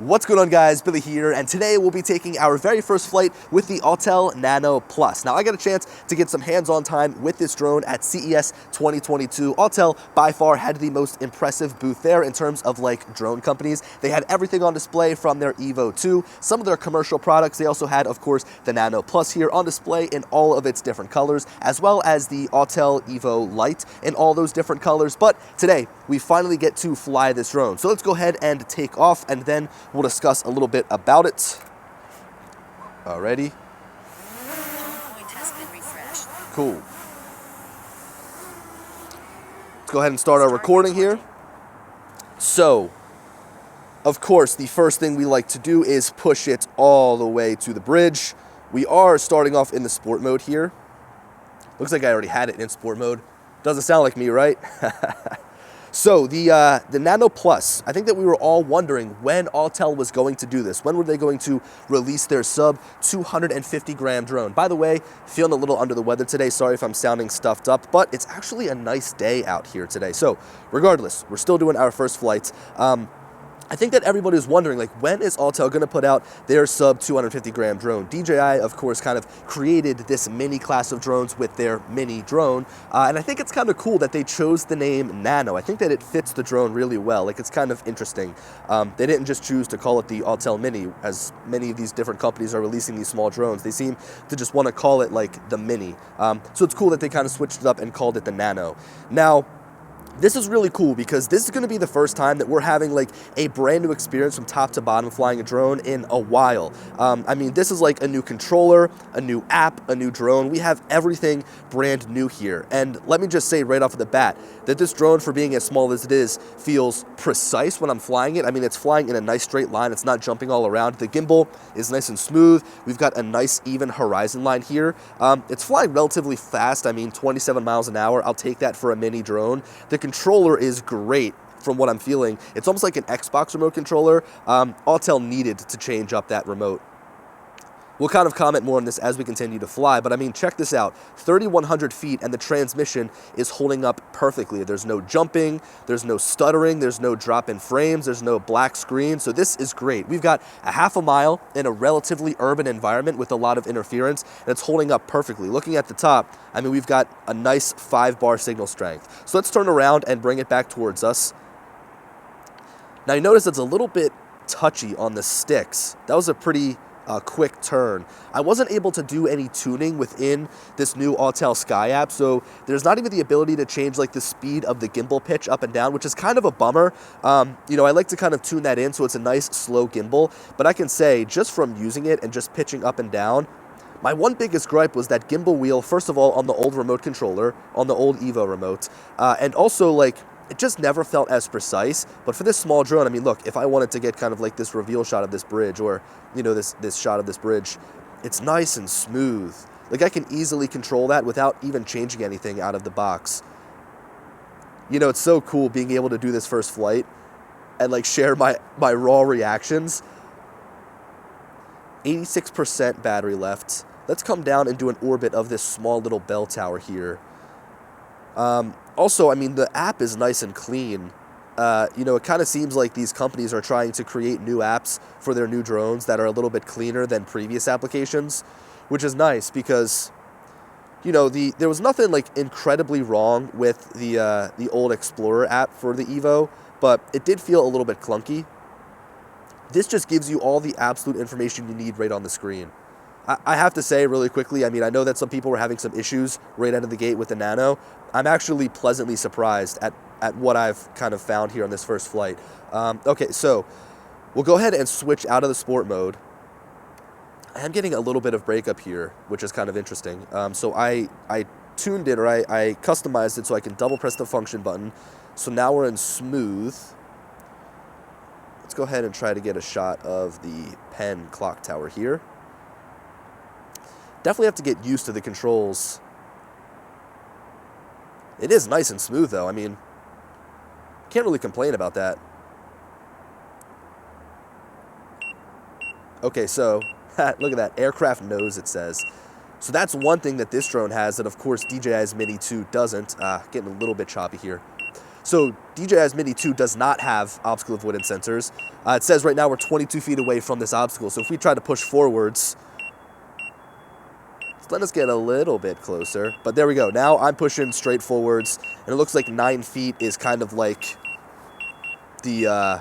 What's going on, guys? Billy here, and today we'll be taking our very first flight with the Autel Nano Plus. Now, I got a chance to get some hands-on time with this drone at CES 2022. Autel, by far, had the most impressive booth there in terms of, like, drone companies. They had everything on display from their EVO 2, some of their commercial products. They also had, of course, the Nano Plus here on display in all of its different colors, as well as the Autel EVO Lite in all those different colors. But today, we finally get to fly this drone. So let's go ahead and take off, and then we'll discuss a little bit about it. Alrighty. Cool. Let's go ahead and start our recording here. So, of course, the first thing we like to do is push it all the way to the bridge. We are starting off in the sport mode here. Looks like I already had it in sport mode. Doesn't sound like me, right? So the Nano Plus, I think that we were all wondering when Autel was going to do this. When were they going to release their sub 250 gram drone? By the way, feeling a little under the weather today. Sorry if I'm sounding stuffed up, but it's actually a nice day out here today. So regardless, we're still doing our first flight. I think that everybody was wondering, like, when is Autel going to put out their sub 250 gram drone? DJI, of course, kind of created this mini class of drones with their mini drone, and I think it's kind of cool that they chose the name Nano. I think that it fits the drone really well. Like, it's kind of interesting. They didn't just choose to call it the Autel Mini, as many of these different companies are releasing these small drones. They seem to just want to call it, like, the Mini. So it's cool that they kind of switched it up and called it the Nano. Now, this is really cool because this is going to be the first time that we're having like a brand new experience from top to bottom flying a drone in a while. I mean, this is like a new controller, a new app, a new drone. We have everything brand new here. And let me just say right off the bat that this drone, for being as small as it is, feels precise when I'm flying it. I mean, it's flying in a nice straight line. It's not jumping all around. The gimbal is nice and smooth. We've got a nice even horizon line here. It's flying relatively fast. I mean, 27 miles an hour. I'll take that for a mini drone. The controller is great from what I'm feeling. It's almost like an Xbox remote controller. Autel needed to change up that remote. We'll kind of comment more on this as we continue to fly, but I mean, check this out. 3,100 feet and the transmission is holding up perfectly. There's no jumping, there's no stuttering, there's no drop in frames, there's no black screen, so this is great. We've got a half a mile in a relatively urban environment with a lot of interference, and it's holding up perfectly. Looking at the top, I mean, we've got a nice 5-bar signal strength. So let's turn around and bring it back towards us. Now you notice it's a little bit touchy on the sticks. That was a pretty quick turn. I wasn't able to do any tuning within this new Autel Sky app, so there's not even the ability to change like the speed of the gimbal pitch up and down, which is kind of a bummer. You know, I like to kind of tune that in so it's a nice slow gimbal, but I can say just from using it and just pitching up and down, my one biggest gripe was that gimbal wheel, first of all, on the old remote controller, on the old EVO remote, and also like it just never felt as precise. But for this small drone, I mean, look, if I wanted to get kind of like this reveal shot of this bridge, or, you know, this shot of this bridge, it's nice and smooth. Like, I can easily control that without even changing anything out of the box. You know, it's so cool being able to do this first flight and like share my raw reactions. 86% battery left. Let's come down and do an orbit of this small little bell tower here. Also, I mean, the app is nice and clean. You know, it kind of seems like these companies are trying to create new apps for their new drones that are a little bit cleaner than previous applications, which is nice because, you know, there was nothing like incredibly wrong with the old Explorer app for the Evo, but it did feel a little bit clunky. This just gives you all the absolute information you need right on the screen. I have to say really quickly, I mean, I know that some people were having some issues right out of the gate with the Nano. I'm actually pleasantly surprised at what I've kind of found here on this first flight. Okay, so we'll go ahead and switch out of the sport mode. I am getting a little bit of breakup here, which is kind of interesting. So I tuned it, or I customized it so I can double press the function button. So now we're in smooth. Let's go ahead and try to get a shot of the pen clock tower here. Definitely have to get used to the controls. It is nice and smooth, though. I mean, can't really complain about that. Okay, so look at that. Aircraft nose, it says. So that's one thing that this drone has that, of course, DJI's Mini 2 doesn't. Getting a little bit choppy here. So DJI's Mini 2 does not have obstacle avoidance sensors. It says right now we're 22 feet away from this obstacle. So if we try to push forwards, let us get a little bit closer. But there we go. Now I'm pushing straight forwards, and it looks like 9 feet is kind of like the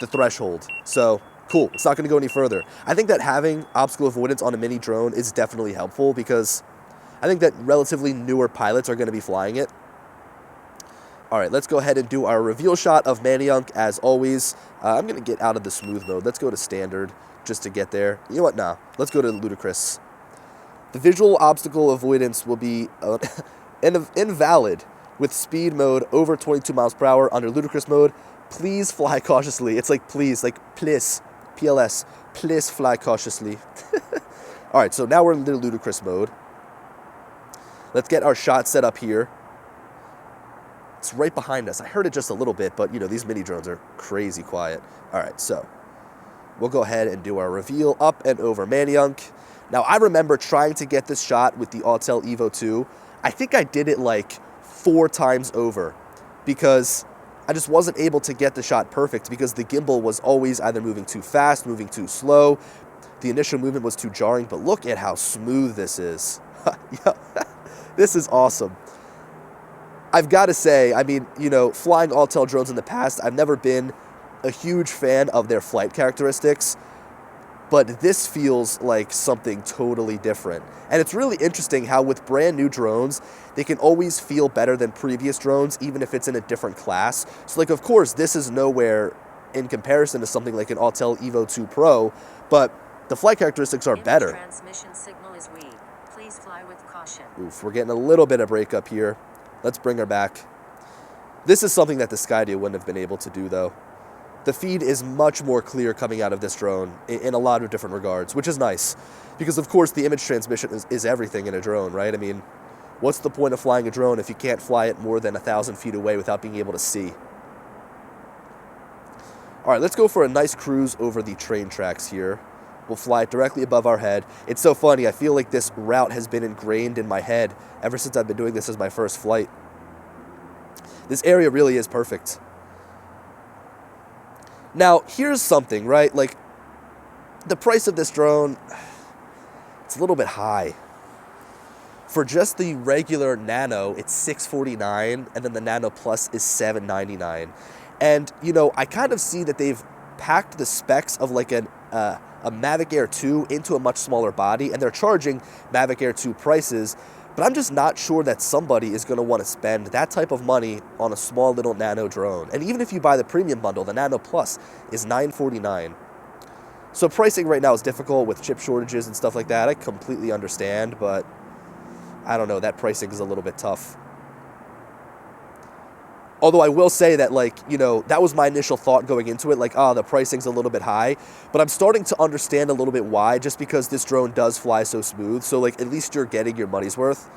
threshold. So cool. It's not going to go any further. I think that having obstacle avoidance on a mini drone is definitely helpful because I think that relatively newer pilots are going to be flying it. All right, let's go ahead and do our reveal shot of Manayunk as always. I'm going to get out of the smooth mode. Let's go to standard just to get there. You know what? Nah, let's go to ludicrous. The visual obstacle avoidance will be invalid with speed mode over 22 miles per hour under ludicrous mode. Please fly cautiously. It's like please, like please, PLS, please fly cautiously. All right, so now we're in the ludicrous mode. Let's get our shot set up here. It's right behind us. I heard it just a little bit, but you know, these mini drones are crazy quiet. All right, so we'll go ahead and do our reveal up and over Manayunk. Now, I remember trying to get this shot with the Autel EVO II. I think I did it like 4 times over because I just wasn't able to get the shot perfect because the gimbal was always either moving too fast, moving too slow. The initial movement was too jarring, but look at how smooth this is. This is awesome. I've got to say, I mean, you know, flying Autel drones in the past, I've never been a huge fan of their flight characteristics. But this feels like something totally different. And it's really interesting how with brand new drones, they can always feel better than previous drones, even if it's in a different class. So like, of course, this is nowhere in comparison to something like an Autel EVO II Pro, but the flight characteristics are better. Transmission signal is weak. Please fly with caution. Oof, we're getting a little bit of breakup here. Let's bring her back. This is something that the Skydio wouldn't have been able to do, though. The feed is much more clear coming out of this drone in a lot of different regards, which is nice. Because, of course, the image transmission is everything in a drone, right? I mean, what's the point of flying a drone if you can't fly it more than 1,000 feet away without being able to see? All right, let's go for a nice cruise over the train tracks here. We'll fly it directly above our head. It's so funny. I feel like this route has been ingrained in my head ever since I've been doing this as my first flight. This area really is perfect. Now, here's something, right? Like, the price of this drone, it's a little bit high. For just the regular Nano, it's $649, and then the Nano Plus is $799. And, you know, I kind of see that they've packed the specs of like a Mavic Air 2 into a much smaller body, and they're charging Mavic Air 2 prices, but I'm just not sure that somebody is going to want to spend that type of money on a small little Nano drone. And even if you buy the premium bundle, the Nano Plus is $949. So pricing right now is difficult with chip shortages and stuff like that. I completely understand, but I don't know, that pricing is a little bit tough. Although I will say that, like, you know, that was my initial thought going into it, like, oh, the pricing's a little bit high. But I'm starting to understand a little bit why, just because this drone does fly so smooth. So, like, at least you're getting your money's worth.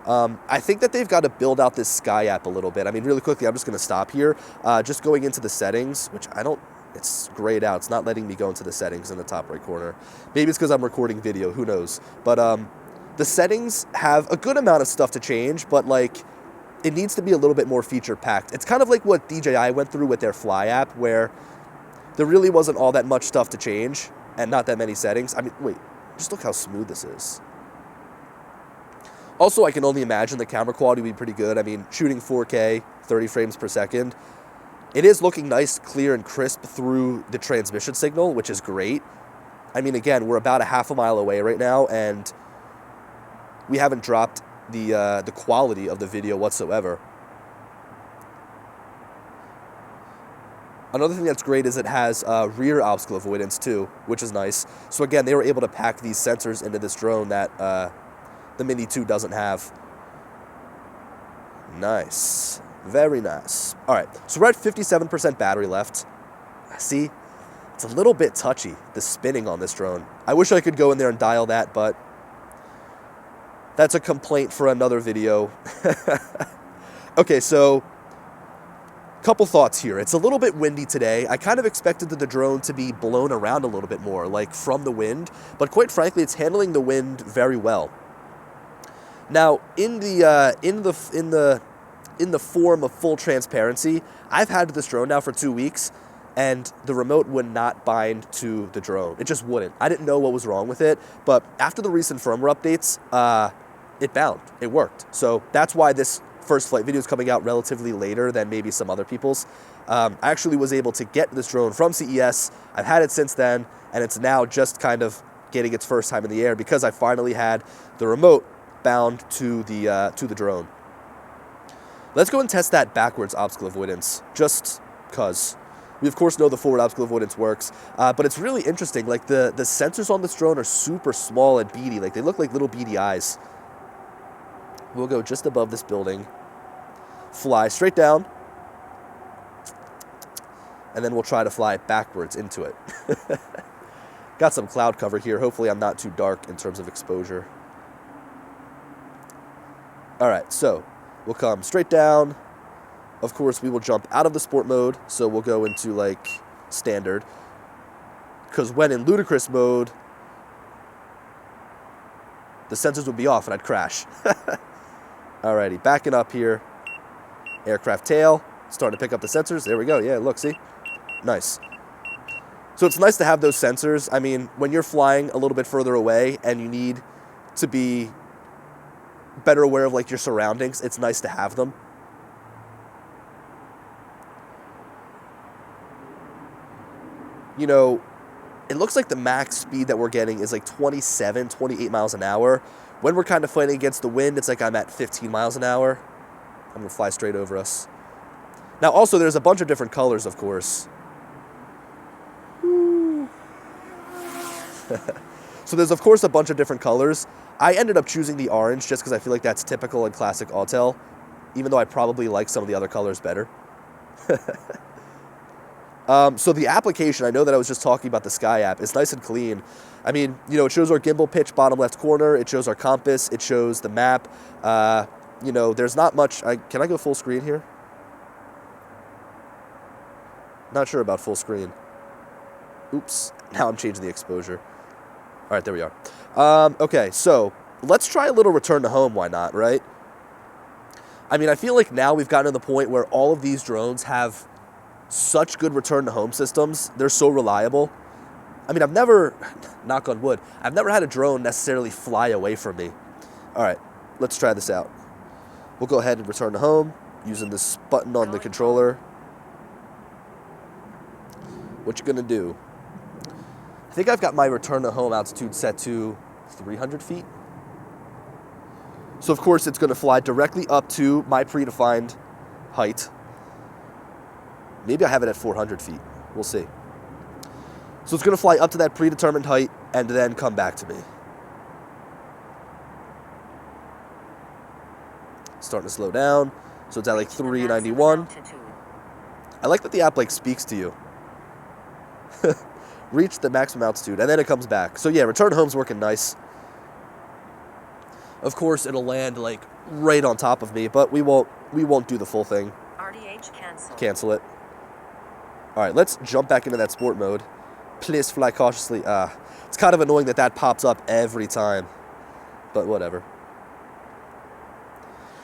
I think that they've got to build out this Sky app a little bit. I mean, really quickly, I'm just going to stop here. Just going into the settings, which I don't, it's grayed out. It's not letting me go into the settings in the top right corner. Maybe it's because I'm recording video, who knows. But the settings have a good amount of stuff to change, but, like, it needs to be a little bit more feature-packed. It's kind of like what DJI went through with their Fly app, where there really wasn't all that much stuff to change and not that many settings. I mean, wait, just look how smooth this is. Also, I can only imagine the camera quality would be pretty good. I mean, shooting 4K, 30 frames per second. It is looking nice, clear, and crisp through the transmission signal, which is great. I mean, again, we're about a half a mile away right now, and we haven't dropped the quality of the video whatsoever. Another thing that's great is it has rear obstacle avoidance too, which is nice. So again, they were able to pack these sensors into this drone that the Mini 2 doesn't have. Nice. Very nice. All right, so we're at 57% battery left. See, it's a little bit touchy, the spinning on this drone. I wish I could go in there and dial that, but that's a complaint for another video. Okay, so couple thoughts here. It's a little bit windy today. I kind of expected the drone to be blown around a little bit more, like from the wind, but quite frankly, it's handling the wind very well. Now, in the in the form of full transparency, I've had this drone now for 2 weeks, and the remote would not bind to the drone. It just wouldn't. I didn't know what was wrong with it, but after the recent firmware updates, it bound. It worked. So that's why this first flight video is coming out relatively later than maybe some other people's. I actually was able to get this drone from CES. I've had it since then, and it's now just kind of getting its first time in the air because I finally had the remote bound to the drone. Let's go and test that backwards obstacle avoidance, just because. We, of course, know the forward obstacle avoidance works, but it's really interesting. Like, the sensors on this drone are super small and beady. Like, they look like little beady eyes. We'll go just above this building, fly straight down, and then we'll try to fly backwards into it. Got some cloud cover here. Hopefully I'm not too dark in terms of exposure. All right, so we'll come straight down. Of course, we will jump out of the sport mode, so we'll go into, like, standard. Because when in ludicrous mode, the sensors would be off and I'd crash. Alrighty, backing up here. Aircraft tail, starting to pick up the sensors. There we go. Yeah, look, see? Nice. So it's nice to have those sensors. I mean, when you're flying a little bit further away and you need to be better aware of, like, your surroundings, it's nice to have them. You know, it looks like the max speed that we're getting is like 27, 28 miles an hour. When we're kind of fighting against the wind, it's like I'm at 15 miles an hour. I'm going to fly straight over us. Now, also, there's a bunch of different colors, of course. So there's, of course, a bunch of different colors. I ended up choosing the orange just because I feel like that's typical and classic Autel, even though I probably like some of the other colors better. So the application, I know that I was just talking about the Sky app, is nice and clean. I mean, you know, it shows our gimbal pitch bottom left corner, it shows our compass, it shows the map. You know, there's not much. Can I go full screen here? Not sure about full screen. Oops, now I'm changing the exposure. All right, there we are. Okay, so let's try a little return to home, why not, right? I mean, I feel like now we've gotten to the point where all of these drones have such good return to home systems. They're so reliable. I mean, I've never, knock on wood, I've never had a drone necessarily fly away from me. All right, let's try this out. We'll go ahead and return to home using this button on the controller. What you gonna do? I think I've got my return to home altitude set to 300 feet. So of course it's gonna fly directly up to my predefined height. Maybe I have it at 400 feet. We'll see. So it's going to fly up to that predetermined height and then come back to me. Starting to slow down. So it's at like 391. I like that the app like speaks to you. Reach the maximum altitude and then it comes back. So yeah, return home's working nice. Of course it'll land like right on top of me, but we won't do the full thing. RDH cancel. Cancel it. All right, let's jump back into that sport mode. Please fly cautiously. It's kind of annoying that that pops up every time, but whatever.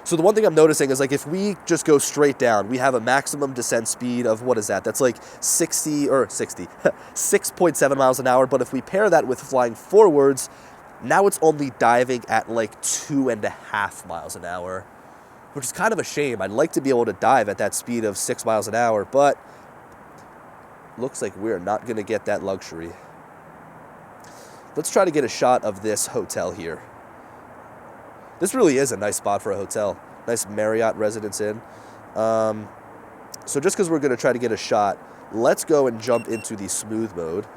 So the one thing I'm noticing is, like, if we just go straight down, we have a maximum descent speed of, what is that? That's like 6.7 miles an hour. But if we pair that with flying forwards, now it's only diving at like 2.5 miles an hour, which is kind of a shame. I'd like to be able to dive at that speed of 6 miles an hour, but looks like we're not going to get that luxury. Let's try to get a shot of this hotel here. This really is a nice spot for a hotel. Nice Marriott Residence Inn. So just because we're going to try to get a shot, let's go and jump into the smooth mode.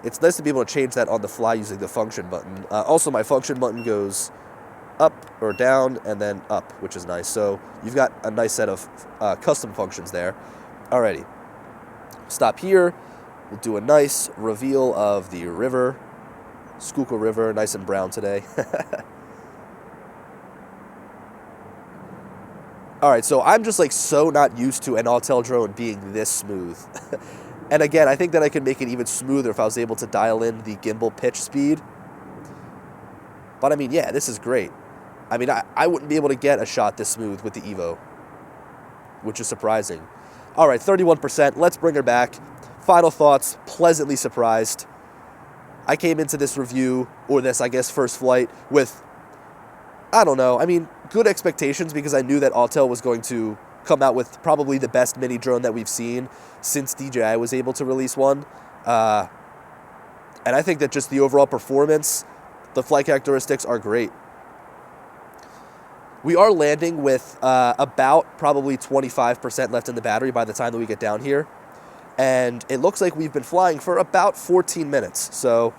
It's nice to be able to change that on the fly using the function button. Also, my function button goes up or down and then up, which is nice. So you've got a nice set of custom functions there. Alrighty. Stop here. We'll do a nice reveal of the river. Schuylkill River, nice and brown today. All right, so I'm just like so not used to an Autel drone being this smooth. And again, I think that I could make it even smoother if I was able to dial in the gimbal pitch speed. But I mean, yeah, this is great. I mean, I wouldn't be able to get a shot this smooth with the Evo. which is surprising. All right, 31%. Let's bring her back. Final thoughts, pleasantly surprised. I came into this review, or this, I guess, first flight with, I don't know, I mean, good expectations because I knew that Autel was going to come out with probably the best mini drone that we've seen since DJI was able to release one. And I think that just the overall performance, the flight characteristics are great. We are landing with about probably 25% left in the battery by the time that we get down here. And it looks like we've been flying for about 14 minutes. So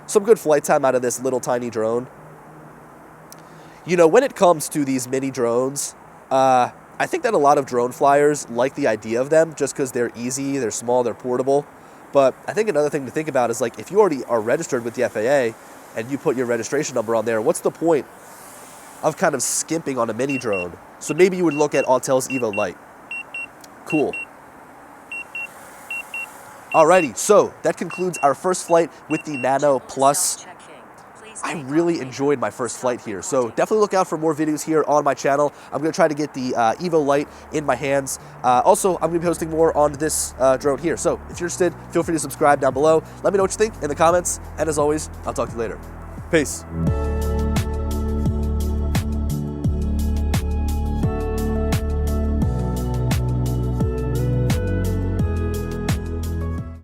some good flight time out of this little tiny drone. You know, when it comes to these mini drones, I think that a lot of drone flyers like the idea of them just because they're easy, they're small, they're portable. But I think another thing to think about is, like, if you already are registered with the FAA and you put your registration number on there, what's the point of kind of skimping on a mini drone? So maybe you would look at Autel's EVO Lite. Cool. Alrighty, so that concludes our first flight with the Nano Plus. I really enjoyed my first flight here, so definitely look out for more videos here on my channel. I'm going to try to get the EVO Lite in my hands. Also, I'm going to be posting more on this drone here, so if you're interested, feel free to subscribe down below. Let me know what you think in the comments, and as always, I'll talk to you later. Peace.